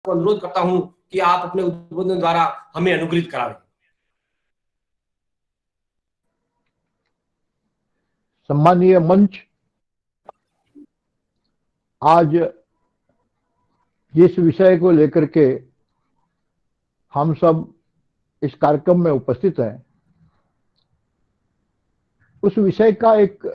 को अनुरोध करता हूं कि आप अपने उद्बोधन द्वारा हमें अनुग्रहित करावें। सम्मानीय मंच, आज जिस विषय को लेकर के हम सब इस कार्यक्रम में उपस्थित हैं, उस विषय का एक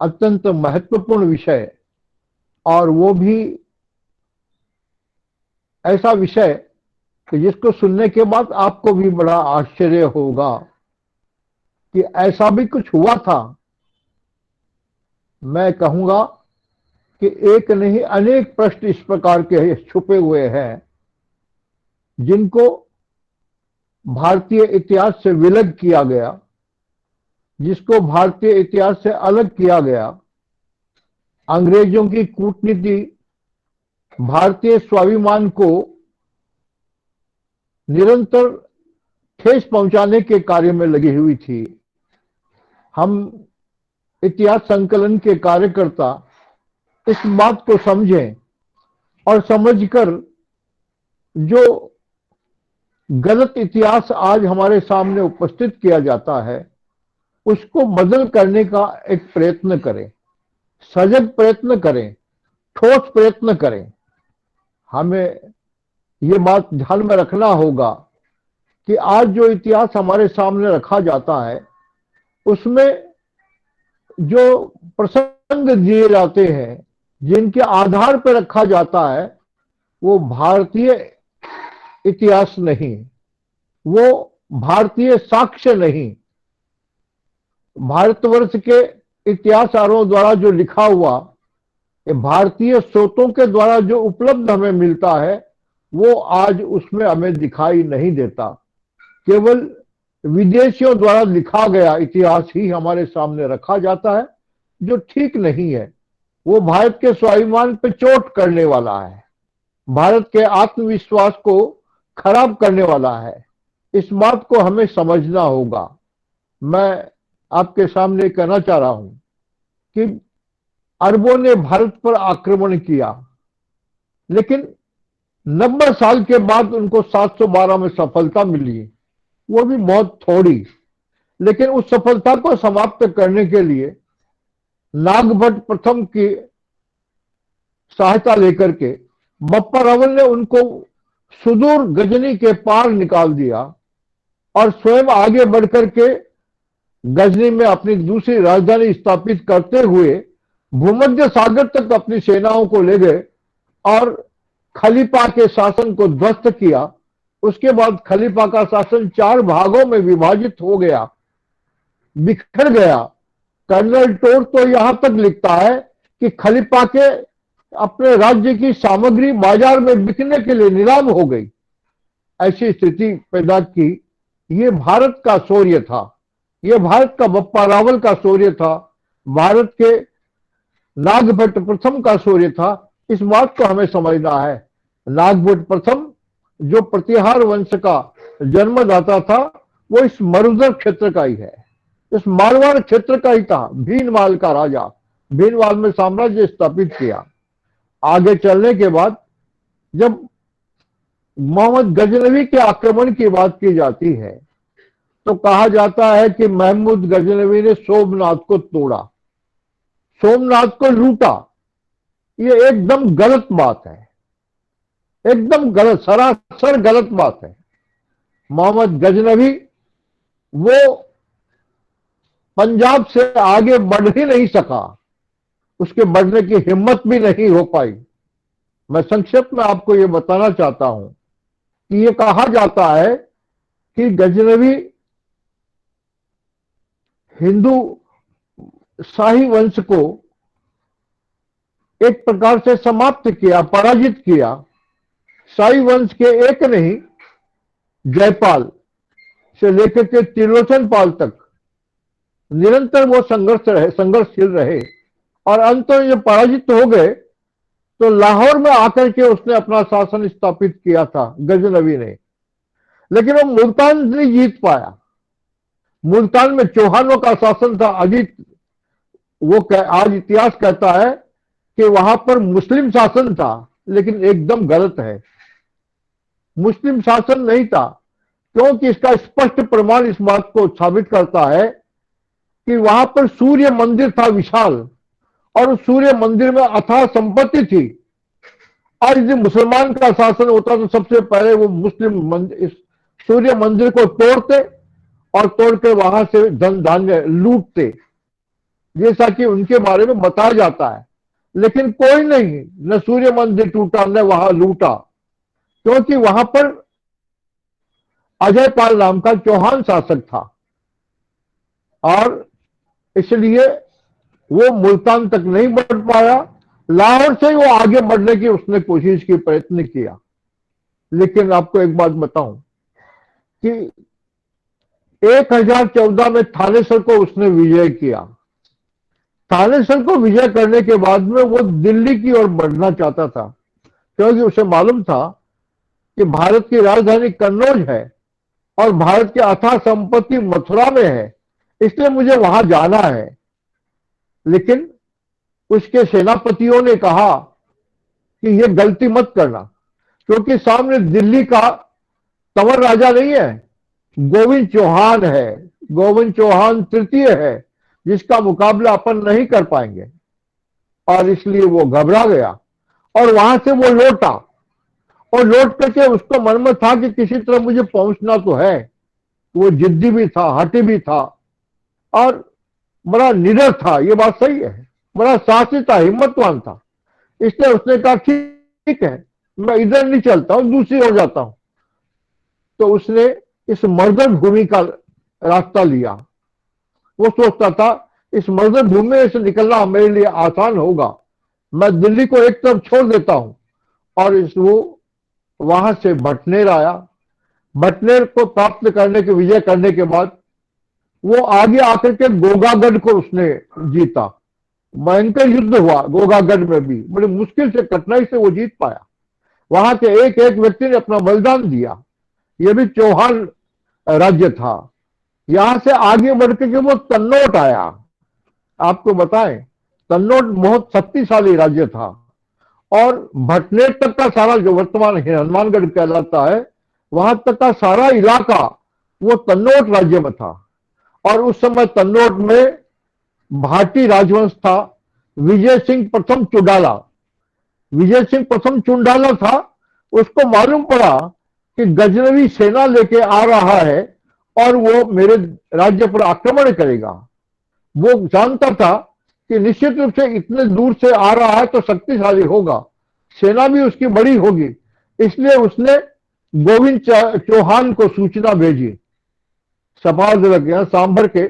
अत्यंत महत्वपूर्ण विषय, और वो भी ऐसा विषय कि जिसको सुनने के बाद आपको भी बड़ा आश्चर्य होगा कि ऐसा भी कुछ हुआ था। मैं कहूंगा कि एक नहीं अनेक प्रश्न इस प्रकार के छुपे हुए हैं जिनको भारतीय इतिहास से विलग किया गया, जिसको भारतीय इतिहास से अलग किया गया। अंग्रेजों की कूटनीति भारतीय स्वाभिमान को निरंतर ठेस पहुंचाने के कार्य में लगी हुई थी। हम इतिहास संकलन के कार्यकर्ता इस बात को समझें और समझकर जो गलत इतिहास आज हमारे सामने उपस्थित किया जाता है उसको बदल करने का एक प्रयत्न करें, सजग प्रयत्न करें, ठोस प्रयत्न करें। हमें ये बात ध्यान में रखना होगा कि आज जो इतिहास हमारे सामने रखा जाता है उसमें जो प्रसंग दिए जाते हैं, जिनके आधार पर रखा जाता है, वो भारतीय इतिहास नहीं, वो भारतीय साक्ष्य नहीं। भारतवर्ष के इतिहासकारों द्वारा जो लिखा हुआ, भारतीय स्रोतों के द्वारा जो उपलब्ध हमें मिलता है, वो आज उसमें हमें दिखाई नहीं देता। केवल विदेशियों द्वारा लिखा गया इतिहास ही हमारे सामने रखा जाता है, जो ठीक नहीं है। वो भारत के स्वाभिमान पे चोट करने वाला है, भारत के आत्मविश्वास को खराब करने वाला है। इस बात को हमें समझना होगा। मैं आपके सामने कहना चाह रहा हूं कि अरबों ने भारत पर आक्रमण किया, लेकिन 90 साल के बाद उनको 712 में सफलता मिली, वो भी बहुत थोड़ी। लेकिन उस सफलता को समाप्त करने के लिए नागभट्ट प्रथम की सहायता लेकर के बप्पा रावल ने उनको सुदूर गजनी के पार निकाल दिया और स्वयं आगे बढ़कर के गजनी में अपनी दूसरी राजधानी स्थापित करते हुए भूमध्य सागर तक अपनी सेनाओं को ले गए और खलीफा के शासन को ध्वस्त किया। उसके बाद खलीफा का शासन 4 भागों में विभाजित हो गया, बिखर गया। कर्नल टोर तो यहां तक लिखता है कि खलीफा के अपने राज्य की सामग्री बाजार में बिकने के लिए नीलाम हो गई। ऐसी स्थिति पैदा की। ये भारत का शौर्य था, ये भारत का बप्पा रावल का शौर्य था, भारत के नागभट्ट प्रथम का शौर्य था। इस बात को हमें समझना है। नागभट्ट प्रथम जो प्रतिहार वंश का जन्मदाता था, वो इस मरुधर क्षेत्र का ही है, इस मारवाड़ क्षेत्र का ही था। भीनमाल का राजा, भीनमाल में साम्राज्य स्थापित किया। आगे चलने के बाद जब मोहम्मद गजनवी के आक्रमण की बात की जाती है तो कहा जाता है कि महमूद गजनवी ने सोमनाथ को तोड़ा, सोमनाथ को लूटा। ये एकदम गलत बात है, एकदम गलत, सरासर गलत बात है। मोहम्मद गजनवी वो पंजाब से आगे बढ़ ही नहीं सका, उसके बढ़ने की हिम्मत भी नहीं हो पाई। मैं संक्षेप में आपको यह बताना चाहता हूं कि यह कहा जाता है कि गजनवी हिंदू शाही वंश को एक प्रकार से समाप्त किया, पराजित किया। शाही वंश के एक नहीं, जयपाल से लेकर के त्रिलोचन पाल तक निरंतर वो संघर्षशील रहे और अंत में जब पराजित हो गए तो लाहौर में आकर के उसने अपना शासन स्थापित किया था गजनवी ने। लेकिन वो मुल्तान नहीं जीत पाया। मुल्तान में चौहानों का शासन था। अजीत वो आज इतिहास कहता है कि वहां पर मुस्लिम शासन था, लेकिन एकदम गलत है। मुस्लिम शासन नहीं था, क्योंकि इसका स्पष्ट प्रमाण इस बात को साबित करता है कि वहां पर सूर्य मंदिर था विशाल, और उस सूर्य मंदिर में अथाह संपत्ति थी। और यदि मुसलमान का शासन होता तो सबसे पहले वो मुस्लिम मंदिर, इस सूर्य मंदिर को तोड़ते और तोड़ के वहां से धन धान्य लूटते, जैसा कि उनके बारे में बताया जाता है। लेकिन कोई नहीं, न सूर्य मंदिर टूटा न वहां लूटा, क्योंकि वहां पर अजय पाल नाम का चौहान शासक था, और इसलिए वो मुल्तान तक नहीं बढ़ पाया। लाहौर से वो आगे बढ़ने की उसने कोशिश की, प्रयत्न किया। लेकिन आपको एक बात बताऊं कि 1014 में थानेसर को उसने विजय किया। थानेसर को विजय करने के बाद में वो दिल्ली की ओर बढ़ना चाहता था, क्योंकि उसे मालूम था कि भारत की राजधानी कन्नौज है और भारत की अथाह संपत्ति मथुरा में है, इसलिए मुझे वहां जाना है। लेकिन उसके सेनापतियों ने कहा कि यह गलती मत करना, क्योंकि सामने दिल्ली का तंवर राजा नहीं है, गोविंद चौहान है, गोविंद चौहान तृतीय है, जिसका मुकाबला अपन नहीं कर पाएंगे। और इसलिए वो घबरा गया और वहां से वो लौटा, और लौट करके उसको मन में था कि किसी तरह मुझे पहुंचना तो है। वो जिद्दी भी था, हठी भी था, और बड़ा निडर था, ये बात सही है, बड़ा साहसी था, हिम्मतवान था। इसलिए उसने कहा ठीक है, मैं इधर नहीं चलता हूं, दूसरी ओर जाता हूं। तो उसने इस मर्दन भूमि का रास्ता लिया। वो सोचता था इस मर्दन भूमि से निकलना मेरे लिए आसान होगा, मैं दिल्ली को एक तरफ छोड़ देता हूं। और इस वो वहां से भटनेर आया। भटनेर को प्राप्त करने के, विजय करने के बाद वो आगे आकर के गोगागढ़ को उसने जीता। भयंकर युद्ध हुआ गोगागढ़ में भी, बड़ी मुश्किल से, कठिनाई से वो जीत पाया। वहां के एक एक व्यक्ति ने अपना बलिदान दिया। यह भी चौहान राज्य था। यहां से आगे बढ़ के वो कन्नौज आया। आपको बताएं, कन्नौज बहुत शक्तिशाली राज्य था, और भटनेर तक का सारा, जो वर्तमान हनुमानगढ़ कहलाता है, वहां तक का सारा इलाका वो कन्नौज राज्य में था। और उस समय कन्नौज में भाटी राजवंश था, विजय सिंह प्रथम चुंडाला। विजय सिंह प्रथम चुंडाला था। उसको मालूम पड़ा कि गजनवी सेना लेके आ रहा है और वो मेरे राज्य पर आक्रमण करेगा। वो जानता था कि निश्चित रूप से इतने दूर से आ रहा है तो शक्तिशाली होगा, सेना भी उसकी बड़ी होगी। इसलिए उसने गोविंद चौहान को सूचना भेजी। सफाजरक सांभर के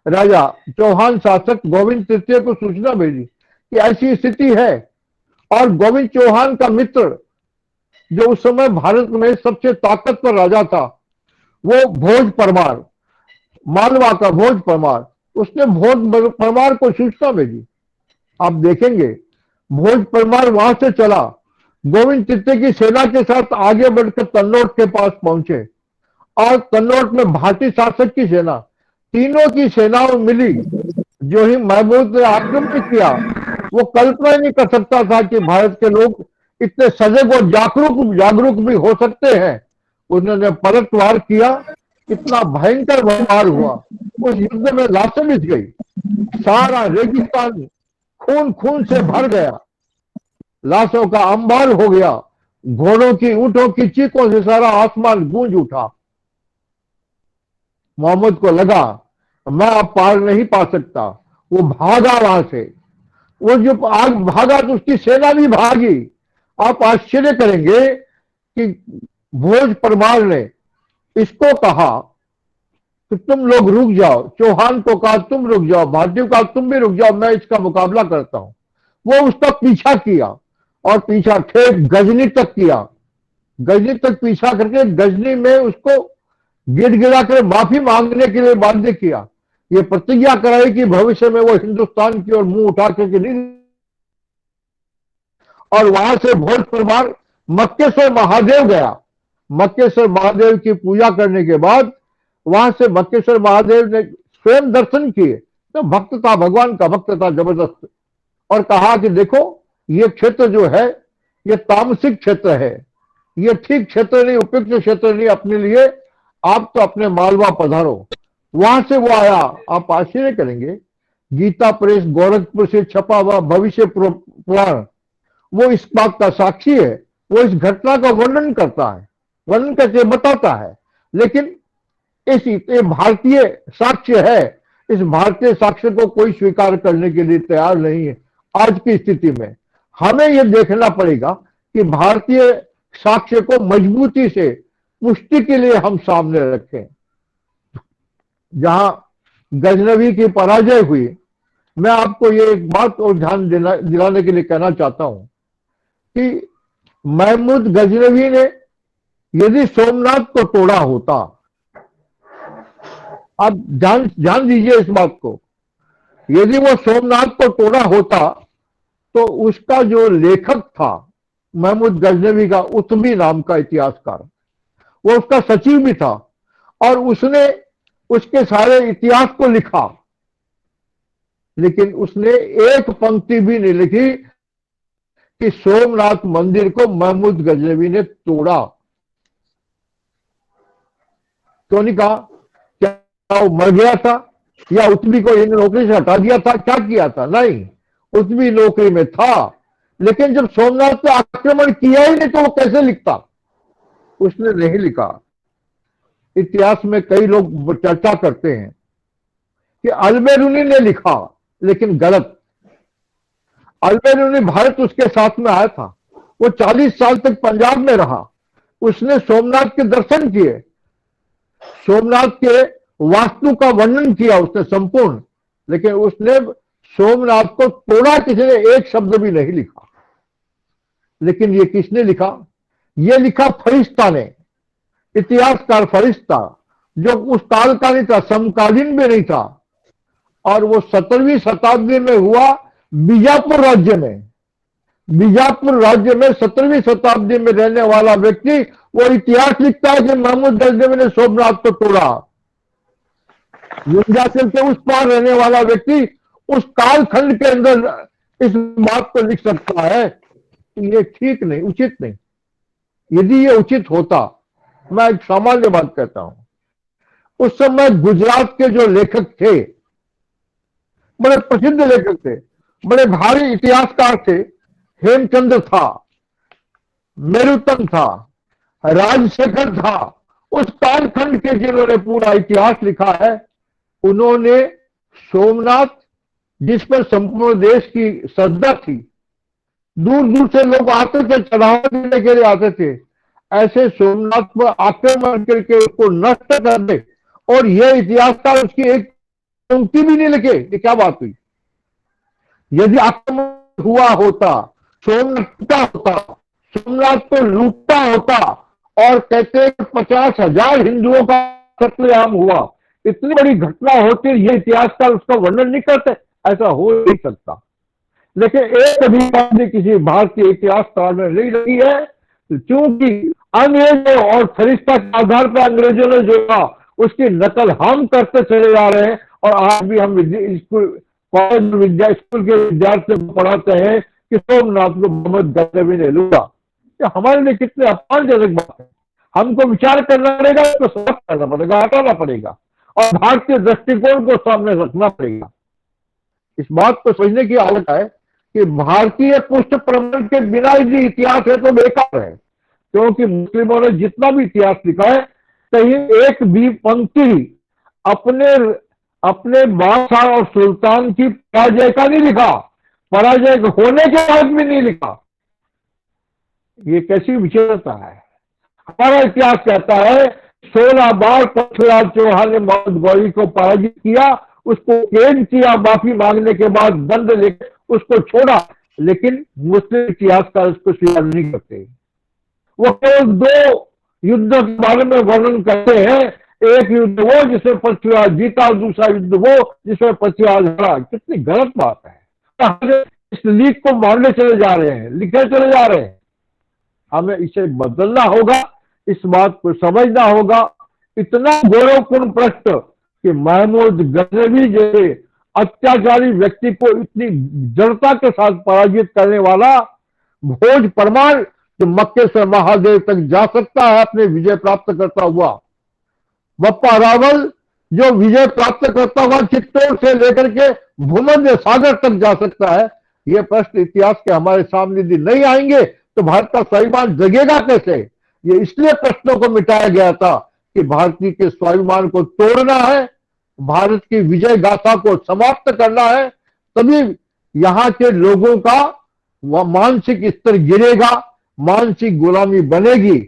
राजा चौहान शासक गोविंद तृतीय को सूचना भेजी कि ऐसी स्थिति है। और गोविंद चौहान का मित्र, जो उस समय भारत में सबसे ताकतवर राजा था, वो भोज परमार, मालवा का भोज परमार, उसने भोज परमार को सूचना भेजी। आप देखेंगे भोज परमार वहां से चला, गोविंद तृतीय की सेना के साथ आगे बढ़कर कन्नौज के पास पहुंचे, और कन्नौज में भाटी शासक की सेना, तीनों की सेनाओं मिली। जो ही महमूद ने आक्रमण किया, वो कल्पना ही नहीं कर सकता था कि भारत के लोग इतने सजग और जागरूक भी हो सकते हैं। उन्होंने पलटवार किया, कितना भयंकर वार हुआ। उस युद्ध में लाशें बिछ गई, सारा रेगिस्तान खून खून से भर गया, लाशों का अंबार हो गया, घोड़ों की, ऊंटों की चीखों से सारा आसमान गूंज उठा। मोहम्मद को लगा मैं अब पार नहीं पा सकता, वो भागा वहां से। वो जो आग भागा तो उसकी सेना भी भागी। आप आश्चर्य करेंगे कि भोज परमार ने इसको कहा कि तुम लोग रुक जाओ, चौहान को कहा तुम रुक जाओ, भारतीयों का तुम भी रुक जाओ, मैं इसका मुकाबला करता हूं। वो उसका पीछा किया, और पीछा ठेठ गजनी तक किया। गजनी तक पीछा करके गजनी में उसको गिड़गिड़ा कर माफी मांगने के लिए बाध्य किया। ये प्रतिज्ञा कराई कि भविष्य में वो हिंदुस्तान की ओर मुंह उठा करके नहीं। और वहां से भोज परमार मक्केश्वर महादेव गया। मक्केश्वर महादेव की पूजा करने के बाद वहां से मक्केश्वर महादेव ने स्वयं दर्शन किए। तो भक्त था, भगवान का भक्त था जबरदस्त, और कहा कि देखो ये क्षेत्र जो है ये तामसिक क्षेत्र है, ये ठीक क्षेत्र नहीं, उपयुक्त क्षेत्र नहीं अपने लिए। आप तो अपने मालवा पधारो। वहां से वो आया। आप आश्चर्य करेंगे, गीता प्रेस गोरखपुर से छपा हुआ भविष्य पुराण वो इस बात का साक्षी है। वो इस घटना का वर्णन करता है, वर्णन करके बताता है। लेकिन ये भारतीय साक्ष्य है। इस भारतीय साक्ष्य को कोई स्वीकार करने के लिए तैयार नहीं है। आज की स्थिति में हमें यह देखना पड़ेगा कि भारतीय साक्ष्य को मजबूती से पुष्टि के लिए हम सामने रखें। जहां गजनवी की पराजय हुई, मैं आपको ये एक बात और ध्यान दिलाने के लिए कहना चाहता हूं कि महमूद गजनवी ने यदि सोमनाथ को तोड़ा होता, आप ध्यान दीजिए इस बात को, यदि वो सोमनाथ को तोड़ा होता तो उसका जो लेखक था महमूद गजनवी का, उत्तमी नाम का इतिहासकार, वो उसका सचिव भी था और उसने उसके सारे इतिहास को लिखा। लेकिन उसने एक पंक्ति भी नहीं लिखी कि सोमनाथ मंदिर को महमूद गजनवी ने तोड़ा। क्यों नहीं कहा? क्या वो मर गया था या उत्तमी को इन नौकरी से हटा दिया था? क्या किया था? नहीं, उत्तमी नौकरी में था। लेकिन जब सोमनाथ पे आक्रमण किया ही नहीं तो वो कैसे लिखता? उसने नहीं लिखा। इतिहास में कई लोग चर्चा करते हैं कि अल्बेरुनी ने लिखा, लेकिन गलत। अल्बेरुनी भारत उसके साथ में आया था, वो 40 साल तक पंजाब में रहा। उसने सोमनाथ के दर्शन किए, सोमनाथ के वास्तु का वर्णन किया उसने संपूर्ण। लेकिन उसने सोमनाथ को तोड़ा किसी ने एक शब्द भी नहीं लिखा। लेकिन ये किसने लिखा? ये लिखा फरिश्ता ने, इतिहासकार फरिश्ता, जो उस काल का नहीं था, समकालीन भी नहीं था। और वो 17वीं शताब्दी में हुआ बीजापुर राज्य में। बीजापुर राज्य में 17वीं शताब्दी में रहने वाला व्यक्ति वो इतिहास लिखता है कि महमूद गजनवी ने सोमनाथ को तोड़ा। विंध्याचल के उस पार रहने वाला व्यक्ति उस कालखंड के अंदर इस बात को लिख सकता है। ये ठीक नहीं, उचित नहीं। यदि ये उचित होता, मैं एक सामान्य बात कहता हूं, उस समय गुजरात के जो लेखक थे, बड़े प्रसिद्ध लेखक थे, बड़े भारी इतिहासकार थे, हेमचंद्र था, मेरुतन था, राजशेखर था, उस कालखंड के जिन्होंने पूरा इतिहास लिखा है, उन्होंने सोमनाथ, जिस पर संपूर्ण देश की श्रद्धा थी, दूर दूर से लोग आते थे, चढ़ावा देने के लिए आते थे, ऐसे सोमनाथ पर आक्रमण करके उसको नष्ट कर दे और यह इतिहासकार उसकी एक पंक्ति भी नहीं लिखे। ये क्या बात हुई? यदि आक्रमण हुआ होता, सोमनाथ टूटा होता, सोमनाथ को लूटता होता और कहते 50,000 हिंदुओं का कत्लेआम हुआ, इतनी बड़ी घटना होती, ये इतिहासकार उसका वर्णन नहीं करते, ऐसा हो नहीं सकता। लेकिन एक भी बात किसी भारतीय इतिहासकार में नहीं रही है, क्योंकि अंग्रेजों और फरिश्ता के आधार पर अंग्रेजों ने जो था उसकी नकल हम करते चले जा रहे हैं। और आज भी हम स्कूल, कॉलेज, स्कूल के विद्यार्थियों को पढ़ाते हैं कि सोमनाथ को मोहम्मद गजनवी ने लूटा। ये हमारे लिए कितने अपमानजनक बात है। हमको विचार करना पड़ेगा, इसको समाप्त करना पड़ेगा, हटाना पड़ेगा और भारतीय दृष्टिकोण को सामने रखना पड़ेगा। इस बात को समझने की आवश्यकता है कि भारतीय पुष्ट प्रमाण के बिना यदि इतिहास है तो बेकार है। क्योंकि मुस्लिमों ने जितना भी इतिहास लिखा है, कहीं एक भी पंक्ति अपने बादशाह और सुल्तान की पराजय का नहीं लिखा, पराजय होने के बाद भी नहीं लिखा। ये कैसी विचित्रता है। हमारा इतिहास कहता है 16 बार पृथ्वीराज चौहान ने मोहम्मद गौरी को पराजित किया, उसको कैद किया, माफी मांगने के बाद दंड लेकर उसको छोड़ा। लेकिन मुस्लिम इतिहासकार उसको स्वीकार नहीं करते। वो केवल 2 युद्ध के बारे में वर्णन करते हैं, एक युद्ध वो जिसमें पृथ्वीराज जीता और दूसरा युद्ध वो जिसमें पृथ्वीराज हारा। कितनी गलत बात है। इस लीक को मारने चले जा रहे हैं, लिखे चले जा रहे हैं। हमें इसे बदलना होगा, इस बात को समझना होगा। इतना गौरवपूर्ण प्रश्न कि महमूद गजनवी जैसे अत्याचारी व्यक्ति को इतनी जड़ता के साथ पराजित करने वाला भोज परमार जो मक्के से महादेव तक जा सकता है अपने विजय प्राप्त करता हुआ, बप्पा रावल जो विजय प्राप्त करता हुआ चित्तौड़ से लेकर के भूमध्य सागर तक जा सकता है। ये प्रश्न इतिहास के हमारे सामने यदि नहीं आएंगे तो भारत का स्वाभिमान जगेगा कैसे? ये इसलिए प्रश्नों को मिटाया गया था कि भारतीय के स्वाभिमान को तोड़ना है, भारत की विजय गाथा को समाप्त करना है, तभी यहां के लोगों का वह मानसिक स्तर गिरेगा, मानसिक गुलामी बनेगी।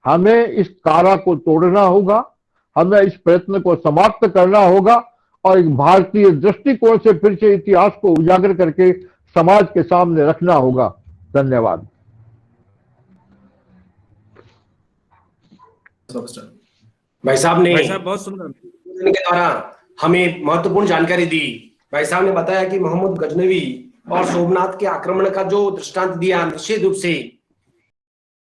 हमें इस कारा को तोड़ना होगा, हमें इस प्रयत्न को समाप्त करना होगा और एक भारतीय दृष्टिकोण से फिर से इतिहास को उजागर करके समाज के सामने रखना होगा। धन्यवाद। भाई साहब ने बहुत सुंदर के द्वारा हमें महत्वपूर्ण जानकारी दी। भाई साहब ने बताया कि मोहम्मद गजनवी और सोमनाथ के आक्रमण का जो दृष्टांत दिया, निश्चित रूप से